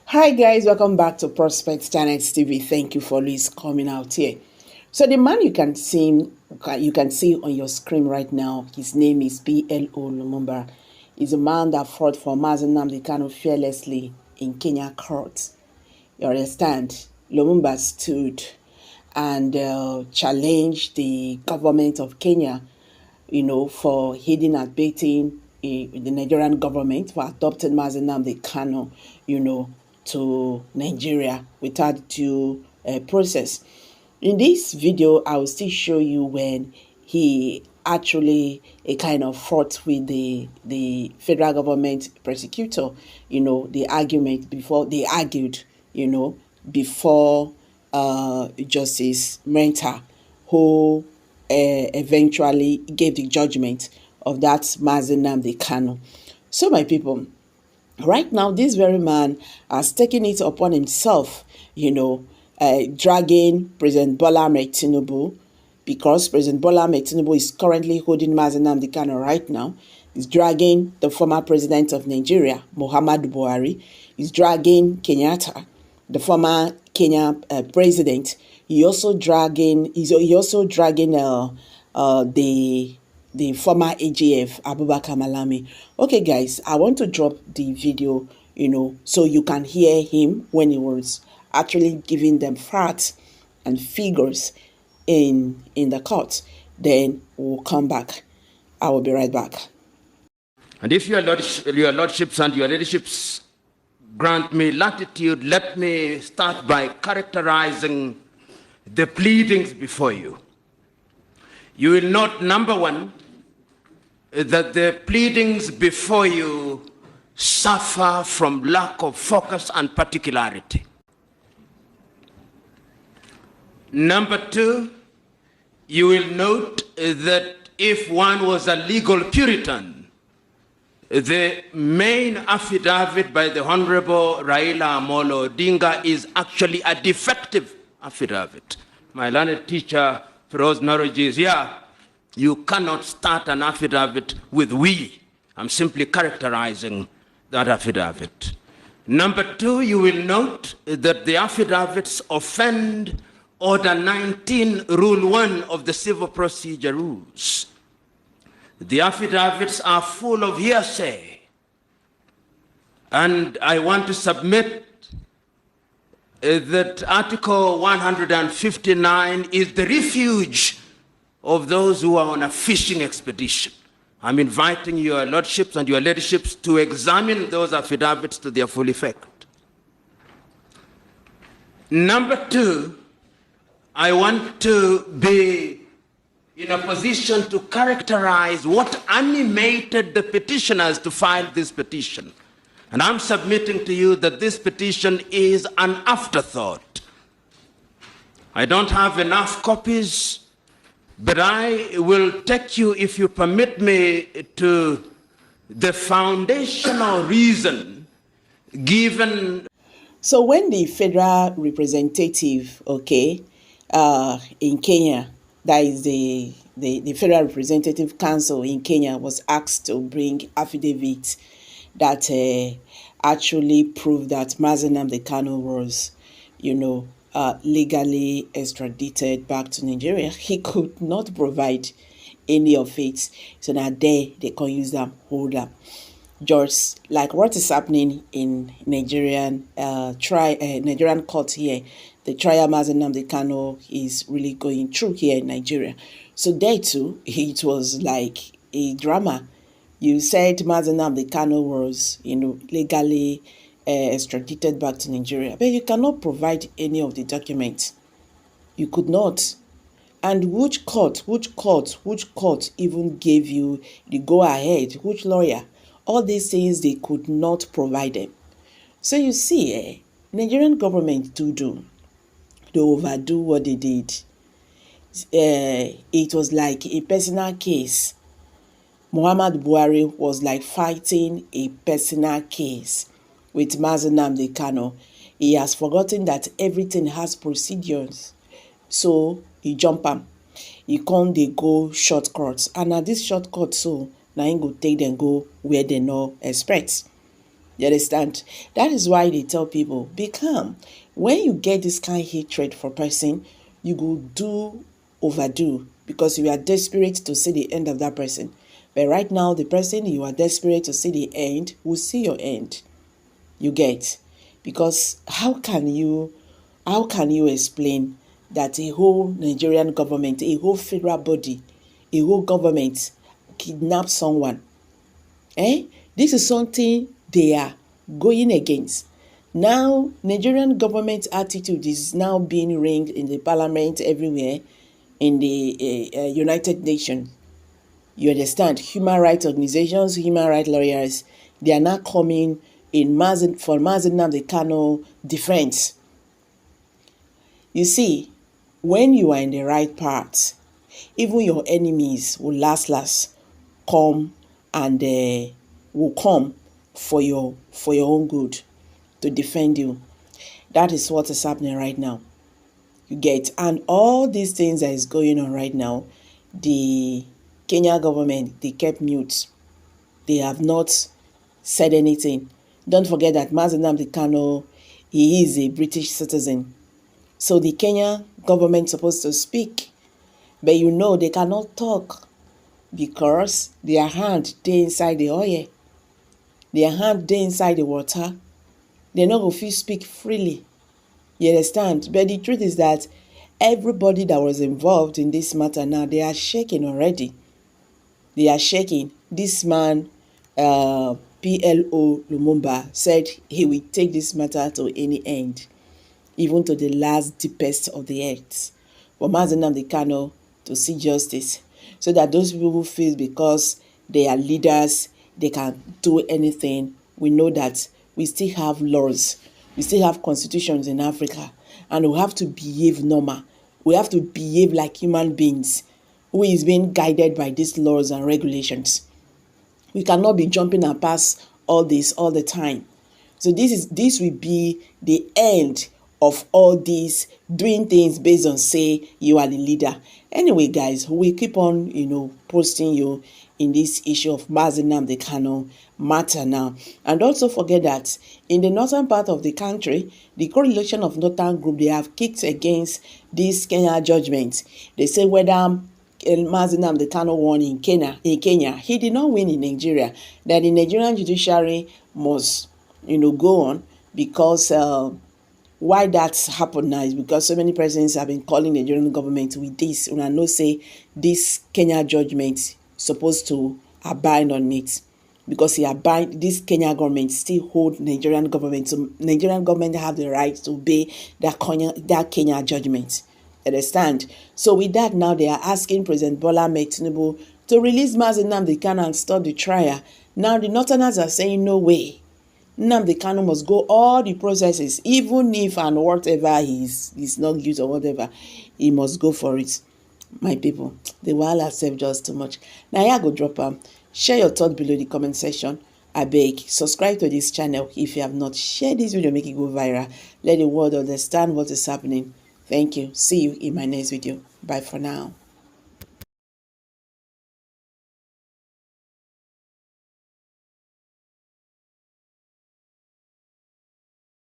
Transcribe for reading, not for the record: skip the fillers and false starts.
Hi guys, welcome back to Prospect Channel TV. Thank you for always coming out here. So the man you can see on your screen right now, his name is PLO Lumumba. He's a man that fought for Nnamdi Kanu fearlessly in Kenya court. You understand? Lumumba stood and challenged the government of Kenya, for aiding and abetting the Nigerian government for adopting Nnamdi Kanu, to Nigeria without due process. In this video, I will still show you when he actually a kind of fought with the federal government prosecutor, the argument before they argued, before Justice Menta, who eventually gave the judgment of that Nnamdi Kanu. So my people, right now, this very man has taken it upon himself, dragging President Bola Ahmed Tinubu, because President Bola Ahmed Tinubu is currently holding Nnamdi Kanu right now. He's dragging the former president of Nigeria, Muhammadu Buhari. He's dragging Kenyatta, the former Kenya president. He's also dragging the former AGF, Abubakar Malami. Okay, guys, I want to drop the video, so you can hear him when he was actually giving them facts and figures in the court. Then we'll come back. I will be right back. And if your lordships and your leaderships grant me latitude, let me start by characterizing the pleadings before you. You will note, number one, that the pleadings before you suffer from lack of focus and particularity. Number two, you will note that if one was a legal Puritan, the main affidavit by the Honorable Raila Amolo Odinga is actually a defective affidavit. My learned teacher, Feroz Naroji, is here. You cannot start an affidavit with "we." I'm simply characterizing that affidavit. Number two, you will note that the affidavits offend Order 19, Rule 1 of the Civil Procedure Rules. The affidavits are full of hearsay. And I want to submit that Article 159 is the refuge of those who are on a fishing expedition. I'm inviting your lordships and your leaderships to examine those affidavits to their full effect. Number two, I want to be in a position to characterize what animated the petitioners to file this petition. And I'm submitting to you that this petition is an afterthought. I don't have enough copies, but I will take you, if you permit me, to the foundational reason given. So when the federal representative, in Kenya, that is the Federal Representative Council in Kenya, was asked to bring affidavits that actually proved that Nnamdi Kanu was, legally extradited back to Nigeria. He could not provide any of it, so now they can use them, hold them. Just like what is happening in Nigerian Nigerian court here, the trial Nnamdi Kanu is really going through here in Nigeria. So there too, it was like a drama. You said Nnamdi Kanu was, legally extradited back to Nigeria, but you cannot provide any of the documents. You could not. And which court even gave you the go-ahead? Which lawyer? All these things, they could not provide them. So you see, Nigerian government they overdo what they did. It was like a personal case. Muhammad Buhari was like fighting a personal case with Nnamdi Kanu. He has forgotten that everything has procedures. So he jump am. He can't they go shortcuts. And at this shortcut, so now he go take them go where they no expect. You understand? That is why they tell people, be calm. When you get this kind of hatred for person, you go overdo, because you are desperate to see the end of that person. But right now, the person you are desperate to see the end will see your end. You get? Because how can you explain that a whole Nigerian government, a whole federal body, a whole government kidnap someone? This is something they are going against. Now, Nigerian government attitude is now being ringed in the parliament everywhere, in the United Nations. You understand? Human rights organizations, human rights lawyers, they are now coming in for Nnamdi Kanu defense. You see, when you are in the right path, even your enemies will last come and will come for your own good, to defend you. That is what is happening right now. You get? And all these things that is going on right now, the Kenya government, they kept mute. They have not said anything. Don't forget that Nnamdi Kanu, he is a British citizen. So the Kenya government is supposed to speak. But you know they cannot talk, because their hand dey inside the oil. Their hand dey inside the water. They no go fit speak freely. You understand? But the truth is that everybody that was involved in this matter now, they are shaking already. They are shaking. This man, PLO Lumumba, said he will take this matter to any end, even to the last deepest of the earth, for Nnamdi Kanu to see justice, so that those people who feel because they are leaders, they can do anything. We know that we still have laws, we still have constitutions in Africa, and we have to behave normal. We have to behave like human beings who is being guided by these laws and regulations. We cannot be jumping and pass all this all the time. So this will be the end of all this doing things based on say you are the leader. Anyway, guys, we keep on posting you in this issue of Nnamdi Kanu matter now. And also forget that in the northern part of the country, the coalition of northern group, they have kicked against this Kenya judgment. They say whether Nnamdi Kanu won in Kenya, he did not win in Nigeria. That the Nigerian judiciary must, go on, because why that's happened now is because so many presidents have been calling the Nigerian government with this. And I know say this Kenya judgment supposed to abide on it, because this Kenya government still hold Nigerian government. So Nigerian government have the right to obey that Kenya judgment. Understand? So with that, now they are asking President Bola Tinubu to release Nnamdi Kanu and stop the trial. Now the Northerners are saying no way. Nnamdi Kanu must go all the processes, even if and whatever he's not guilty or whatever, he must go for it. My people, the wahala sef just too much. Now here I go drop am. Share your thoughts below the comment section. I beg, subscribe to this channel if you have not. Share this video, make it go viral. Let the world understand what is happening. Thank you. See you in my next video. Bye for now.